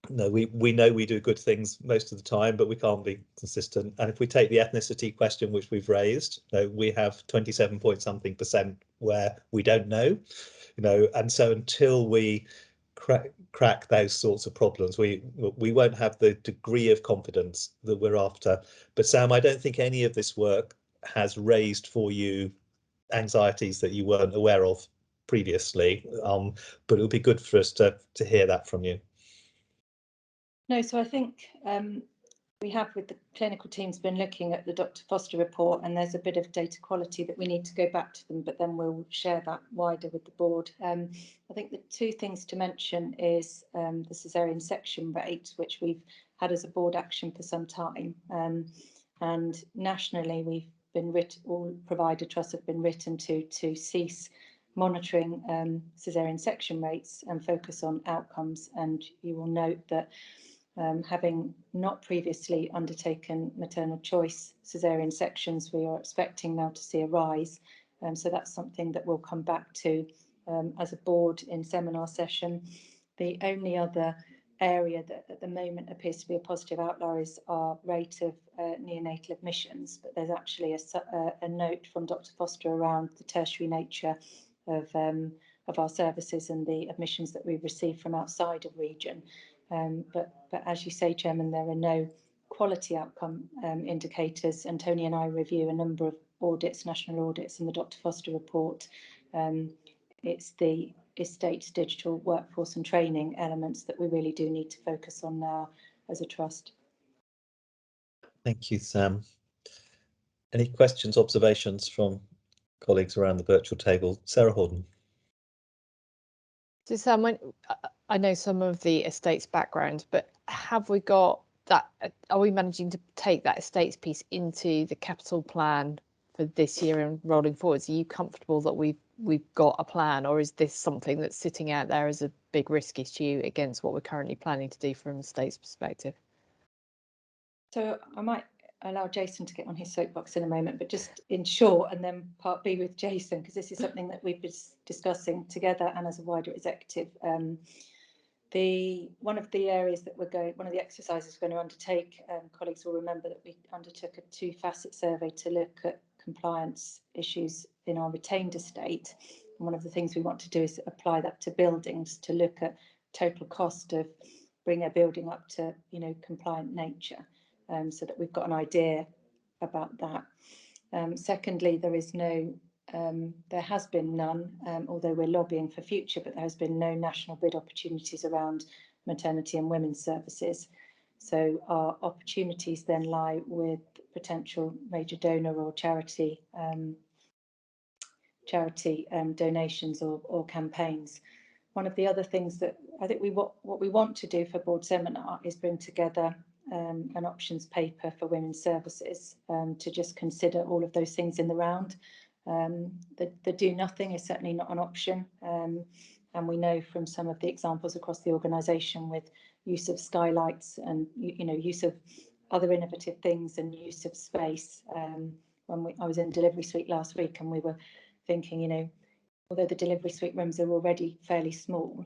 No, we know we do good things most of the time, but we can't be consistent. And if we take the ethnicity question, which we've raised, we have 27 point something% where we don't know, and so until we crack those sorts of problems, we won't have the degree of confidence that we're after. But Sam, I don't think any of this work has raised for you anxieties that you weren't aware of previously, but it would be good for us to hear that from you. No, so I think we have, with the clinical teams, been looking at the Dr. Foster report, and there's a bit of data quality that we need to go back to them, but then we'll share that wider with the board. I think the two things to mention is the caesarean section rate, which we've had as a board action for some time, and nationally we've been all provider trusts have been written to cease monitoring caesarean section rates and focus on outcomes. And you will note that having not previously undertaken maternal choice caesarean sections, we are expecting now to see a rise. So that's something that we'll come back to as a board in seminar session. The only other area that at the moment appears to be a positive outlier is our rate of neonatal admissions, but there's actually a note from Dr. Foster around the tertiary nature of our services and the admissions that we've received from outside of region. But as you say, Chairman, there are no quality outcome indicators, and Tony and I review a number of audits, national audits, and the Dr. Foster report. It's the estate's digital workforce and training elements that we really do need to focus on now as a trust. Thank you, Sam. Any questions, observations from colleagues around the virtual table? Sarah Horden. So Sam, I know some of the estate's background, but have we got that? Are we managing to take that estate's piece into the capital plan for this year and rolling forwards? Are you comfortable that we've got a plan, or is this something that's sitting out there as a big risk issue against what we're currently planning to do from the state's perspective? So I might allow Jason to get on his soapbox in a moment, but just in short, and then part B with Jason, because this is something that we've been discussing together and as a wider executive. One of the areas that one of the exercises we're going to undertake, colleagues will remember that we undertook a 2-facet survey to look at compliance issues in our retained estate. And one of the things we want to do is apply that to buildings, to look at total cost of bringing a building up to compliant nature, so that we've got an idea about that. Secondly, there has been none, although we're lobbying for future, but there has been no national bid opportunities around maternity and women's services. So our opportunities then lie with potential major donor or charity donations or campaigns. One of the other things that I think what we want to do for board seminar is bring together an options paper for women's services, to just consider all of those things in the round. The do nothing is certainly not an option. And we know from some of the examples across the organisation with use of skylights and use of other innovative things and use of space. When I was in delivery suite last week, and we were thinking, although the delivery suite rooms are already fairly small,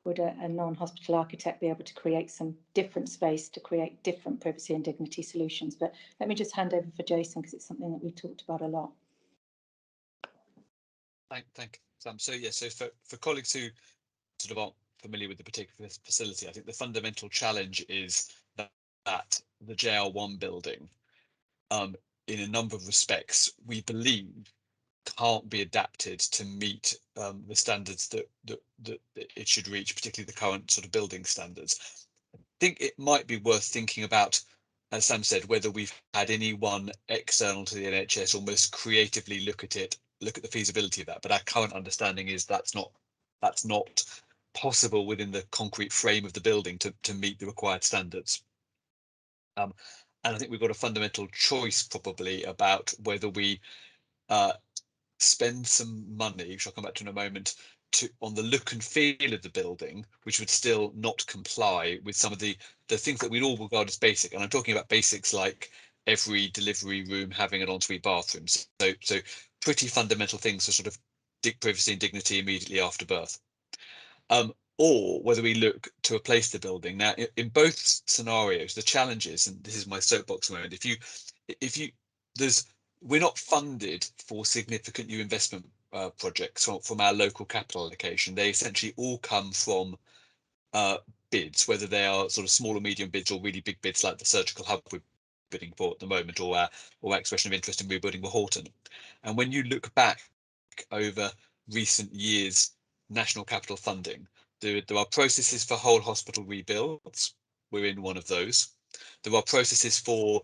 would a non-hospital architect be able to create some different space to create different privacy and dignity solutions? But let me just hand over for Jason, because it's something that we've talked about a lot. Thank you, Sam. So yeah, so for colleagues who sort of aren't familiar with the particular facility, I think the fundamental challenge is that the JR1 building, in a number of respects, we believe can't be adapted to meet the standards that it should reach, particularly the current sort of building standards. I think it might be worth thinking about, as Sam said, whether we've had anyone external to the NHS almost creatively look at the feasibility of that. But our current understanding is that's not possible within the concrete frame of the building to meet the required standards. And I think we've got a fundamental choice probably about whether we spend some money, which I'll come back to in a moment, on the look and feel of the building, which would still not comply with some of the things that we'd all regard as basic. And I'm talking about basics like every delivery room having an ensuite bathroom. So pretty fundamental things for sort of privacy and dignity immediately after birth. Or whether we look to replace the building. Now, in both scenarios, the challenges, and this is my soapbox moment, we're not funded for significant new investment projects from our local capital allocation. They essentially all come from bids, whether they are sort of small or medium bids or really big bids like the surgical hub we're bidding for at the moment, or our expression of interest in rebuilding the Horton. And when you look back over recent years' national capital funding, there are processes for whole hospital rebuilds. We're in one of those. There are processes for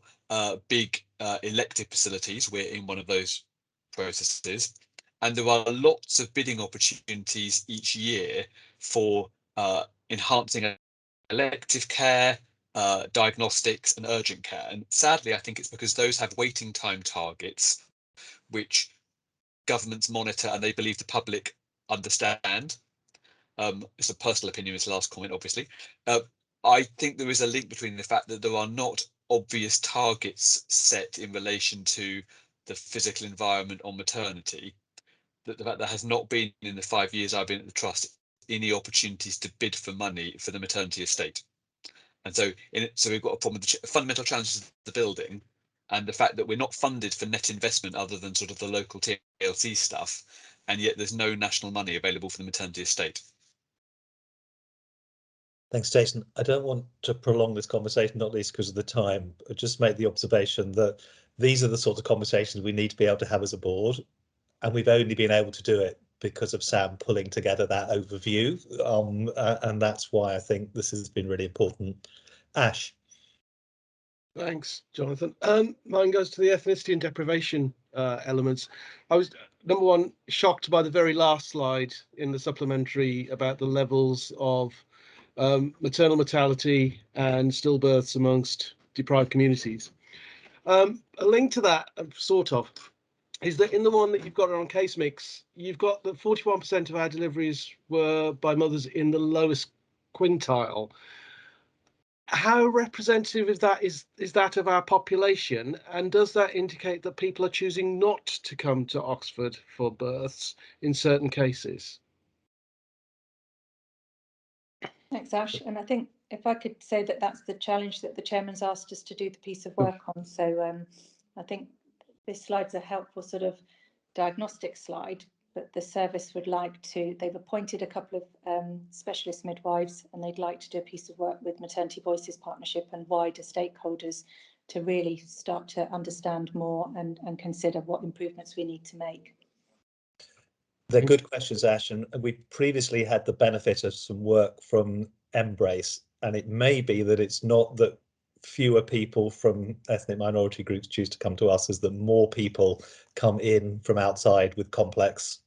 big elective facilities. We're in one of those processes. And there are lots of bidding opportunities each year for enhancing elective care, diagnostics and urgent care. And sadly, I think it's because those have waiting time targets, which governments monitor and they believe the public understand. It's a personal opinion, this last comment, obviously. I think there is a link between the fact that there are not obvious targets set in relation to the physical environment on maternity, that the fact there has not been, in the 5 years I've been at the Trust, any opportunities to bid for money for the maternity estate. And so we've got a problem with the fundamental challenges of the building and the fact that we're not funded for net investment other than sort of the local TLC stuff, and yet there's no national money available for the maternity estate. Thanks, Jason. I don't want to prolong this conversation, not least because of the time, but just make the observation that these are the sorts of conversations we need to be able to have as a board, and we've only been able to do it because of Sam pulling together that overview, and that's why I think this has been really important. Ash. Thanks, Jonathan. Mine goes to the ethnicity and deprivation elements. I was, number one, shocked by the very last slide in the supplementary about the levels of maternal mortality and stillbirths amongst deprived communities. A link to that, sort of, is that in the one that you've got on case mix, you've got that 41% of our deliveries were by mothers in the lowest quintile. How representative is that of our population, and does that indicate that people are choosing not to come to Oxford for births in certain cases? Thanks, Ash. And I think if I could say that that's the challenge that the chairman's asked us to do the piece of work on. So I think this slide's a helpful sort of diagnostic slide, but the service would like to, they've appointed a couple of specialist midwives, and they'd like to do a piece of work with Maternity Voices Partnership and wider stakeholders to really start to understand more and consider what improvements we need to make. They're good questions, Ash, and we previously had the benefit of some work from Embrace, and it may be that it's not that fewer people from ethnic minority groups choose to come to us, as that more people come in from outside with complex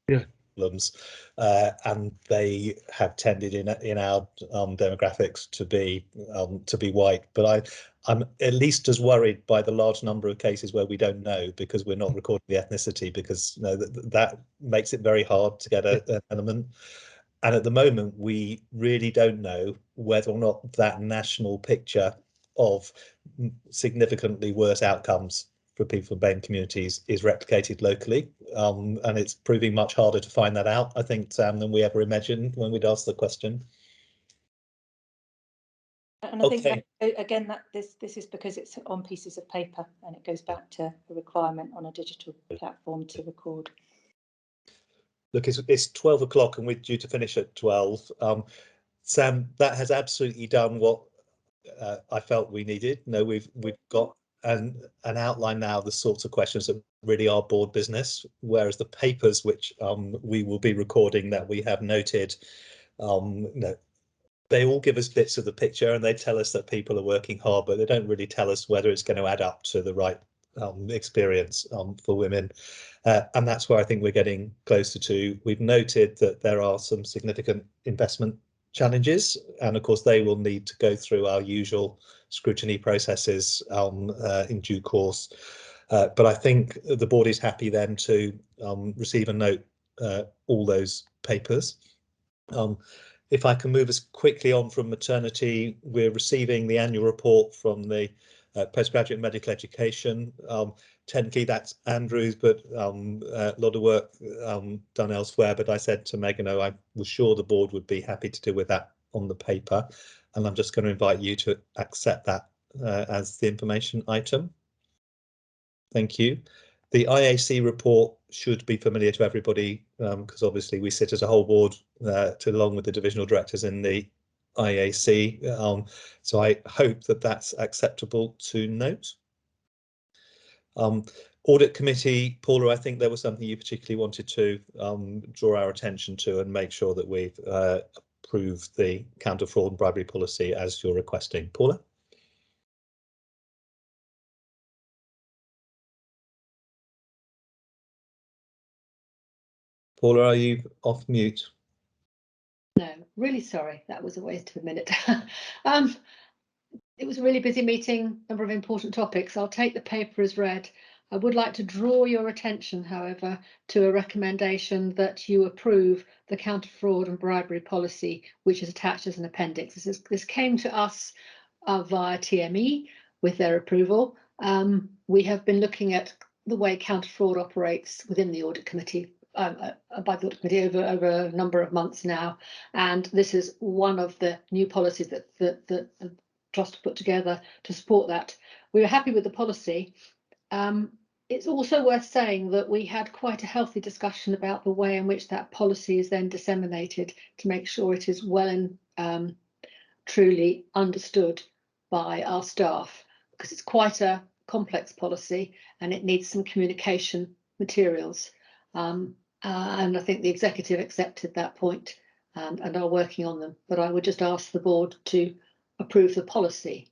problems, and they have tended in our demographics to be white. But I'm at least as worried by the large number of cases where we don't know because we're not recording the ethnicity, because that makes it very hard to get an element. And at the moment, we really don't know whether or not that national picture of significantly worse outcomes for people from BAME communities is replicated locally, and it's proving much harder to find that out, I think, Sam, than we ever imagined when we'd asked the question. And I think that, again, that this is because it's on pieces of paper, and it goes back to the requirement on a digital platform to record. Look, it's 12 o'clock and we're due to finish at 12. Sam, that has absolutely done what I felt we needed. No, we've got an outline now of the sorts of questions that really are board business, whereas the papers which we will be recording that we have noted, they all give us bits of the picture and they tell us that people are working hard, but they don't really tell us whether it's going to add up to the right experience for women. And that's where I think we're getting closer to. We've noted that there are some significant investment challenges, and of course they will need to go through our usual scrutiny processes in due course. But I think the board is happy then to receive and note all those papers. If I can move us quickly on from maternity, we're receiving the annual report from the postgraduate medical education. Technically that's Andrew's, but a lot of work done elsewhere. But I said to Megan, I was sure the board would be happy to deal with that on the paper. And I'm just going to invite you to accept that as the information item. Thank you. The IAC report should be familiar to everybody because obviously we sit as a whole board along with the divisional directors in the IAC. So I hope that that's acceptable to note. Audit committee, Paula, I think there was something you particularly wanted to draw our attention to and make sure that we've approved the counter fraud and bribery policy as you're requesting. Paula? Paula, are you off mute? No, really sorry. That was a waste of a minute. It was a really busy meeting, number of important topics. I'll take the paper as read. I would like to draw your attention, however, to a recommendation that you approve the counter fraud and bribery policy, which is attached as an appendix. This came to us via TME with their approval. We have been looking at the way counter fraud operates within the audit committee by the audit committee over a number of months now, and this is one of the new policies that the trust put together to support that. We were happy with the policy. It's also worth saying that we had quite a healthy discussion about the way in which that policy is then disseminated to make sure it is well and truly understood by our staff, because it's quite a complex policy and it needs some communication materials. And I think the executive accepted that point and are working on them. But I would just ask the board to approve the policy.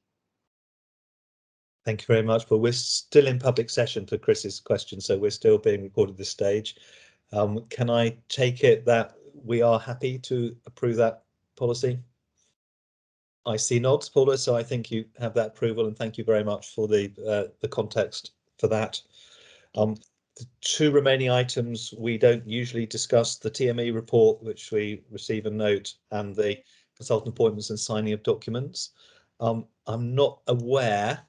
Thank you very much. But we're still in public session for Chris's question, so we're still being recorded at this stage. Can I take it that we are happy to approve that policy? I see nods, Paula, so I think you have that approval, and thank you very much for the context for that. The two remaining items we don't usually discuss: the TME report, which we receive and note, and the consultant appointments and signing of documents. I'm not aware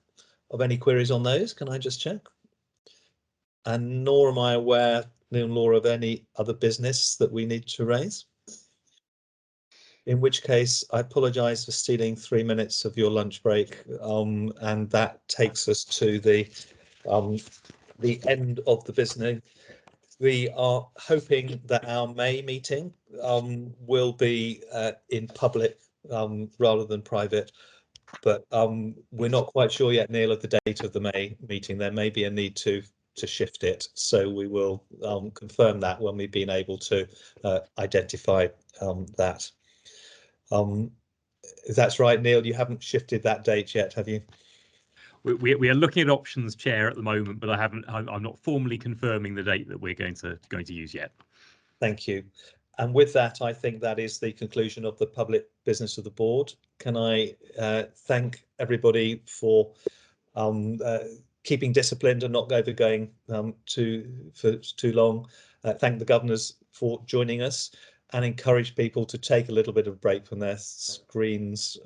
of any queries on those. Can I just check? And nor am I aware, Neil and Laura, of any other business that we need to raise. In which case, I apologise for stealing 3 minutes of your lunch break, and that takes us to the end of the business. We are hoping that our May meeting will be in public rather than private, but we're not quite sure yet, Neil, of the date of the May meeting. There may be a need to shift it, so we will confirm that when we've been able to identify that. If that's right, Neil, you haven't shifted that date yet, have you? We are looking at options, Chair, at the moment, but I'm not formally confirming the date that we're going to use yet. Thank you. And with that, I think that is the conclusion of the public business of the board. Can I thank everybody for keeping disciplined and not overgoing for too long. Thank the governors for joining us, and encourage people to take a little bit of a break from their screens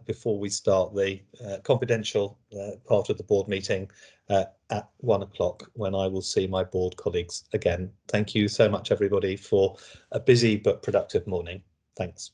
before we start the confidential part of the board meeting at 1 o'clock, when I will see my board colleagues again. Thank you so much, everybody, for a busy but productive morning. Thanks.